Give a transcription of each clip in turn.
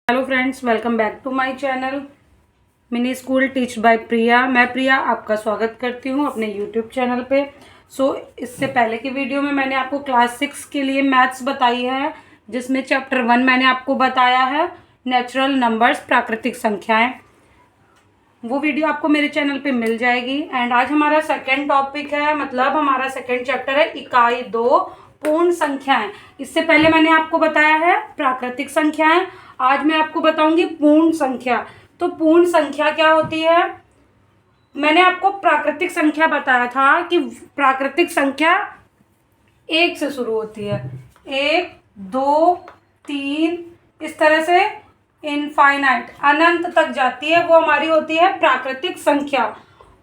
Hello friends, welcome back to my channel mini school teach by Priya. मैं प्रिया आपका स्वागत करती हूँ अपने यूट्यूब चैनल पे। इससे पहले की वीडियो में मैंने आपको क्लास 6 के लिए मैथ्स बताई है, जिसमें चैप्टर 1 मैंने आपको बताया है नेचुरल नंबर्स, प्राकृतिक संख्याएं। वो वीडियो आपको मेरे चैनल पे मिल जाएगी। एंड आज हमारा सेकेंड टॉपिक है, मतलब हमारा सेकेंड चैप्टर है इकाई 2 पूर्ण संख्याएं। इससे पहले मैंने आपको बताया है प्राकृतिक संख्याएं, आज मैं आपको बताऊंगी पूर्ण संख्या। तो पूर्ण संख्या क्या होती है? मैंने आपको प्राकृतिक संख्या बताया था कि प्राकृतिक संख्या 1 से शुरू होती है, 1 2 3 इस तरह से इनफाइनाइट अनंत तक जाती है, वो हमारी होती है प्राकृतिक संख्या।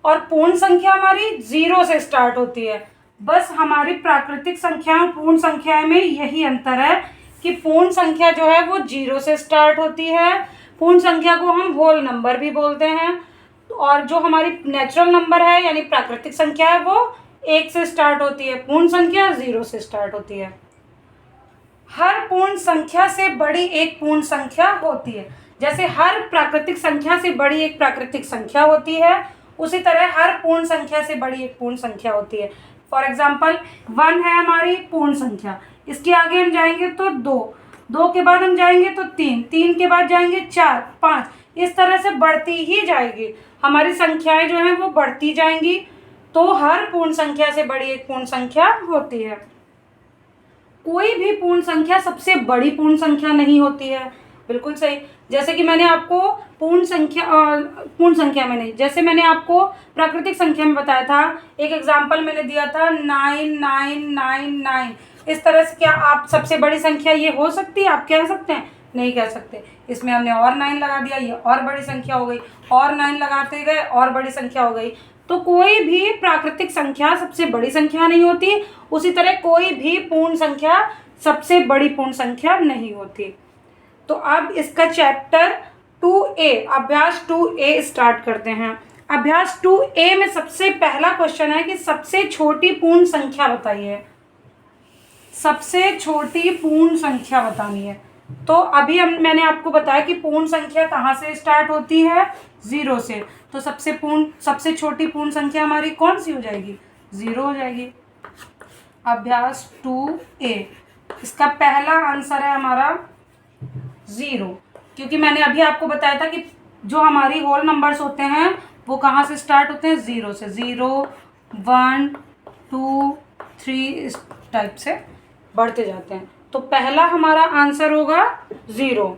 और पूर्ण संख्या हमारी 0 से स्टार्ट होती है। बस हमारी प्राकृतिक संख्या और पूर्ण संख्या में यही अंतर है कि पूर्ण संख्या जो है वो 0 से स्टार्ट होती है। पूर्ण संख्या को हम होल नंबर भी बोलते हैं। और जो हमारी नेचुरल नंबर है यानी प्राकृतिक संख्या है वो 1 से स्टार्ट होती है, पूर्ण संख्या 0 से स्टार्ट होती है। हर पूर्ण संख्या से बड़ी एक पूर्ण संख्या होती है। जैसे हर प्राकृतिक संख्या से बड़ी एक प्राकृतिक संख्या होती है, उसी तरह हर पूर्ण संख्या से बड़ी एक पूर्ण संख्या होती है। फॉर एग्जाम्पल 1 है हमारी पूर्ण संख्या, इसके आगे हम जाएंगे तो 2, 2 के बाद हम जाएंगे तो 3, 3 के बाद जाएंगे 4, 5, इस तरह से बढ़ती ही जाएगी। हमारी संख्याएं जो हैं वो बढ़ती जाएंगी। तो हर पूर्ण संख्या से बड़ी एक पूर्ण संख्या होती है। कोई भी पूर्ण संख्या सबसे बड़ी पूर्ण संख्या नहीं होती है। बिल्कुल सही। जैसे कि मैंने आपको जैसे मैंने आपको प्राकृतिक संख्या में बताया था, एक एग्जांपल मैंने दिया था 9999। इस तरह से क्या आप सबसे बड़ी संख्या ये हो सकती है? आप कह सकते हैं? नहीं कह सकते। इसमें हमने और 9 लगा दिया, ये और बड़ी संख्या हो गई, और 9 लगाते गए और बड़ी संख्या हो गई। तो कोई भी प्राकृतिक संख्या सबसे बड़ी संख्या नहीं होती, उसी तरह कोई भी पूर्ण संख्या सबसे बड़ी पूर्ण संख्या नहीं होती। तो अब इसका चैप्टर 2A अभ्यास 2A स्टार्ट करते हैं। अभ्यास 2A में सबसे पहला क्वेश्चन है कि सबसे छोटी पूर्ण संख्या बताइए। सबसे छोटी पूर्ण संख्या बतानी है। तो अभी मैंने आपको बताया कि पूर्ण संख्या कहाँ से स्टार्ट होती है? 0 से। तो सबसे छोटी पूर्ण संख्या हमारी कौन सी हो जाएगी? 0 हो जाएगी। अभ्यास 2A इसका पहला आंसर है हमारा 0, क्योंकि मैंने अभी आपको बताया था कि जो हमारी होल नंबर्स होते हैं वो कहाँ से स्टार्ट होते हैं? 0 से। 0 1 2 3 इस टाइप से बढ़ते जाते हैं। तो पहला हमारा आंसर होगा 0।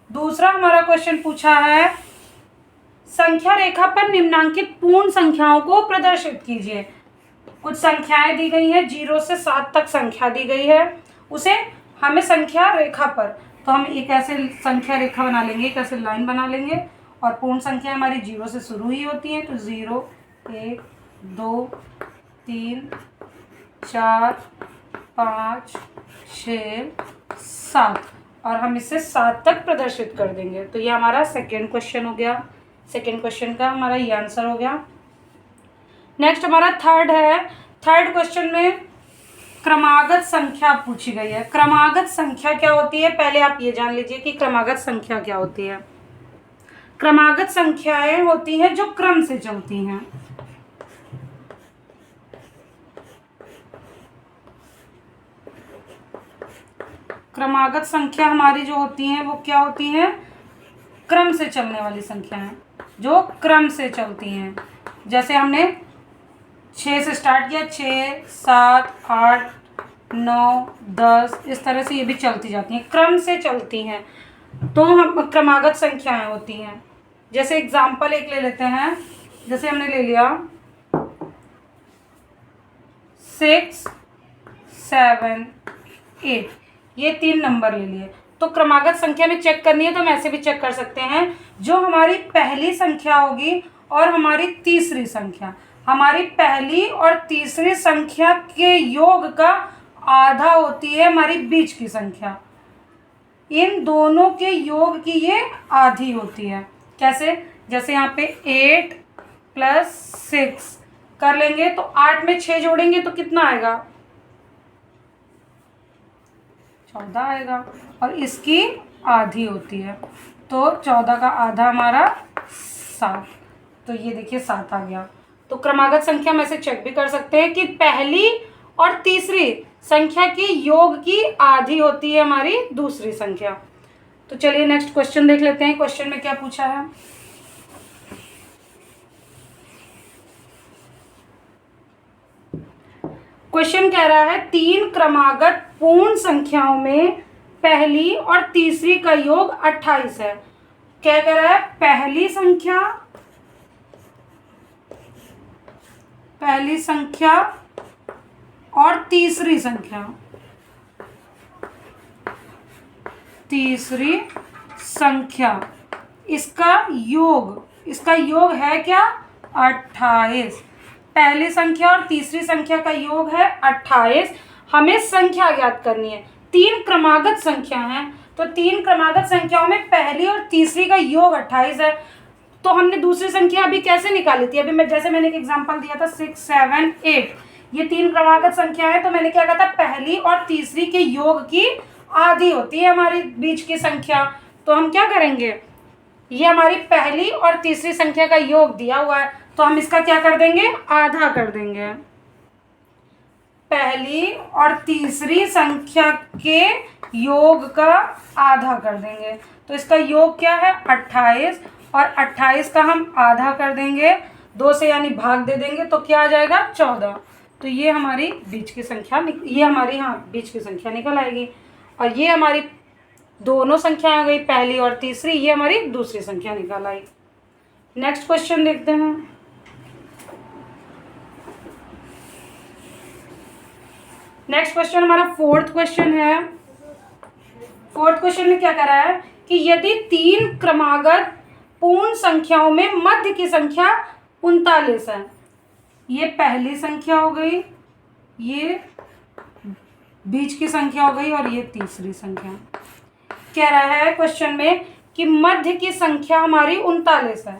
दूसरा हमारा क्वेश्चन पूछा है संख्या रेखा पर निम्नांकित पूर्ण संख्याओं को प्रदर्शित कीजिए। कुछ संख्याएं दी गई हैं, 0 से 7 तक संख्या दी गई है, उसे हमें संख्या रेखा पर, तो हम एक ऐसे संख्या रेखा बना लेंगे, एक ऐसे लाइन बना लेंगे। और पूर्ण संख्या हमारी 0 से शुरू ही होती है। तो 0 1 2 3 4 5 6 7 और हम इसे 7 तक प्रदर्शित कर देंगे। तो ये हमारा सेकेंड क्वेश्चन हो गया। सेकेंड क्वेश्चन का हमारा ये आंसर हो गया। नेक्स्ट हमारा थर्ड है। थर्ड क्वेश्चन में क्रमागत संख्या पूछी गई है। क्रमागत संख्या क्या होती है? पहले आप ये जान लीजिए कि क्रमागत संख्या क्या होती है। क्रमागत संख्याएं होती हैं जो क्रम से चलती हैं। क्रमागत संख्या हमारी जो होती हैं वो क्या होती हैं? क्रम से चलने वाली संख्याएं, जो क्रम से चलती हैं। जैसे हमने 6 से स्टार्ट किया, 6 7 8 9 10 इस तरह से ये भी चलती जाती हैं, क्रम से चलती हैं। तो हम क्रमागत संख्याएं होती हैं। जैसे एग्जाम्पल एक ले लेते हैं। जैसे हमने ले लिया 6 7 8, ये 3 नंबर ले लिए। तो क्रमागत संख्या में चेक करनी है तो हम ऐसे भी चेक कर सकते हैं। जो हमारी पहली संख्या होगी और हमारी तीसरी संख्या, हमारी पहली और तीसरी संख्या के योग का आधा होती है हमारी बीच की संख्या। इन दोनों के योग की ये आधी होती है। कैसे? जैसे यहाँ पे 8 + 6 कर लेंगे तो 8 में 6 जोड़ेंगे तो कितना आएगा? 14 आएगा। और इसकी आधी होती है। तो 14 का आधा हमारा 7। तो ये देखिए 7 आ गया। तो क्रमागत संख्या में से चेक भी कर सकते हैं कि पहली और तीसरी संख्या की योग की आधी होती है हमारी दूसरी संख्या। तो चलिए नेक्स्ट क्वेश्चन देख लेते हैं। क्वेश्चन में क्या पूछा है। क्वेश्चन कह रहा है 3 क्रमागत पूर्ण संख्याओं में पहली और तीसरी का योग 28 है। क्या कह रहा है, पहली संख्या और तीसरी संख्या इसका योग है क्या, 28। पहली संख्या और तीसरी संख्या का योग है 28। हमें संख्या ज्ञात करनी है। 3 क्रमागत संख्या हैं, तो 3 क्रमागत संख्याओं में पहली और तीसरी का योग 28 है। तो हमने दूसरी संख्या अभी कैसे निकाली थी, अभी मैंने एक एग्जांपल दिया था 6, 7, 8। ये 3 क्रमागत संख्या है, तो मैंने क्या कहा था, पहली और तीसरी के योग की आधी होती है हमारी बीच की संख्या। तो हम क्या करेंगे, ये हमारी पहली और तीसरी संख्या का योग दिया हुआ है, तो हम इसका क्या कर देंगे, आधा कर देंगे। पहली और तीसरी संख्या के योग का आधा कर देंगे। तो इसका योग क्या है, 28, और 28 का हम आधा कर देंगे, 2 से यानी भाग दे देंगे, तो क्या आ जाएगा, 14। तो ये हमारी बीच की संख्या बीच की संख्या निकल आएगी। और ये हमारी दोनों संख्या आ गई, पहली और तीसरी, ये हमारी दूसरी संख्या निकल आई। नेक्स्ट क्वेश्चन देखते हैं। नेक्स्ट क्वेश्चन हमारा 4th क्वेश्चन है। 4th क्वेश्चन में क्या कर रहा है कि यदि 3 क्रमागत पूर्ण संख्याओं में मध्य की संख्या 39 है, ये पहली संख्या हो गई, ये बीच की संख्या हो गई, और ये तीसरी संख्या। कह रहा है क्वेश्चन में कि मध्य की संख्या हमारी 39 है,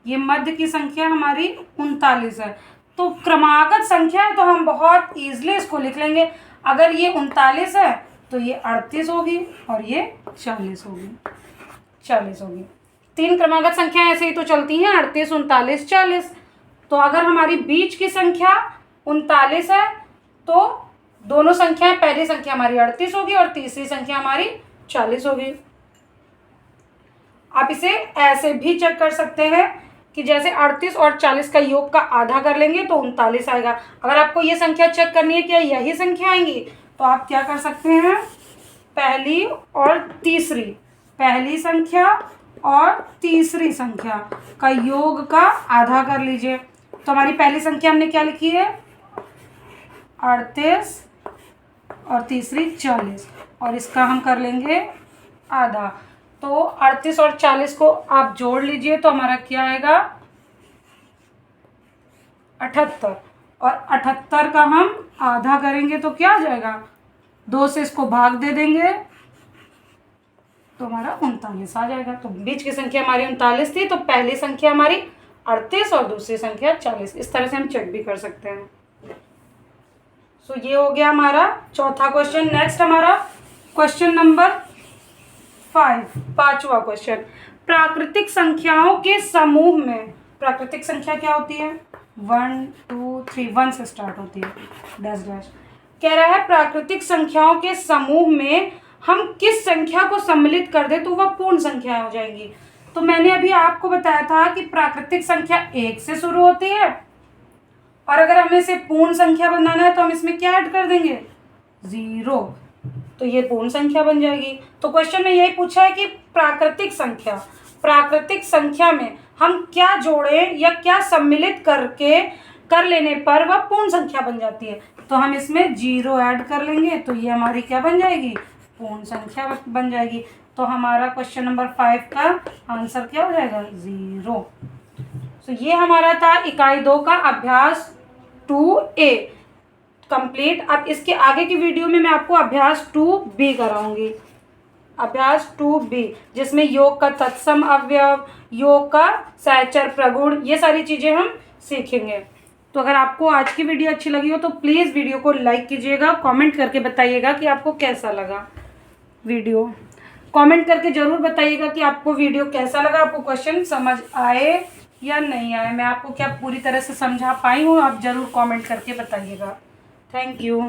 ये मध्य की संख्या हमारी 39 है। तो क्रमागत संख्या है, तो हम बहुत ईजिली इसको लिख लेंगे। अगर ये 39 है तो ये 38 होगी, और ये 40 होगी। 3 क्रमागत संख्या ऐसे ही तो चलती हैं, 38, 39, 40। तो अगर हमारी बीच की संख्या 39 है, तो दोनों संख्याएं, पहली संख्या हमारी 38 होगी और तीसरी संख्या हमारी 40 होगी। आप इसे ऐसे भी चेक कर सकते हैं कि जैसे 38 और 40 का योग का आधा कर लेंगे तो 39 आएगा। अगर आपको ये संख्या चेक करनी है कि यही संख्या आएंगी, तो आप क्या कर सकते हैं, पहली संख्या और तीसरी संख्या का योग का आधा कर लीजिए। तो हमारी पहली संख्या हमने क्या लिखी है, 38, और तीसरी 40, और इसका हम कर लेंगे आधा। तो 38 और 40 को आप जोड़ लीजिए, तो हमारा क्या आएगा, 78, और 78 का हम आधा करेंगे तो क्या आ जाएगा, 2 से इसको भाग दे देंगे, तो हमारा 39 आ जाएगा। तो बीच की संख्या हमारी 39 थी, तो पहली संख्या हमारी 38 और दूसरी संख्या 40। इस तरह से हम चेक भी कर सकते हैं। सो ये हो गया हमारा चौथा क्वेश्चन। नेक्स्ट हमारा क्वेश्चन नंबर 5, 5वां क्वेश्चन। प्राकृतिक संख्याओं के समूह में, प्राकृतिक संख्या क्या होती है, 1, 2, 3, 1 से स्टार्ट होती है, डैश डैश। कह रहा है प्राकृतिक संख्याओं के समूह में हम किस संख्या को सम्मिलित कर दे तो वह पूर्ण संख्या हो जाएंगी। तो मैंने अभी आपको बताया था कि प्राकृतिक संख्या 1 से शुरू होती है, और अगर हमें इसे पूर्ण संख्या बनाना है तो हम इसमें क्या ऐड कर देंगे, 0, तो ये पूर्ण संख्या बन जाएगी। तो क्वेश्चन में यही पूछा है कि प्राकृतिक संख्या में हम क्या जोड़ें या क्या सम्मिलित कर लेने पर वह पूर्ण संख्या बन जाती है। तो हम इसमें 0 ऐड कर लेंगे, तो ये हमारी क्या बन जाएगी, पूर्ण संख्या बन जाएगी। तो हमारा क्वेश्चन नंबर 5 का आंसर क्या हो जाएगा, 0। तो ये हमारा था इकाई 2 का अभ्यास 2A कंप्लीट। अब इसके आगे की वीडियो में मैं आपको अभ्यास 2B कराऊंगी, अभ्यास 2B, जिसमें योग का तत्सम अवयव, योग का सहचर प्रगुण, ये सारी चीज़ें हम सीखेंगे। तो अगर आपको आज की वीडियो अच्छी लगी हो तो प्लीज़ वीडियो को लाइक कीजिएगा, कमेंट करके बताइएगा कि आपको कैसा लगा वीडियो। कमेंट करके ज़रूर बताइएगा कि आपको वीडियो कैसा लगा, आपको क्वेश्चन समझ आए या नहीं आए, मैं आपको क्या पूरी तरह से समझा पाई हूँ, आप ज़रूर कमेंट करके बताइएगा। Thank you.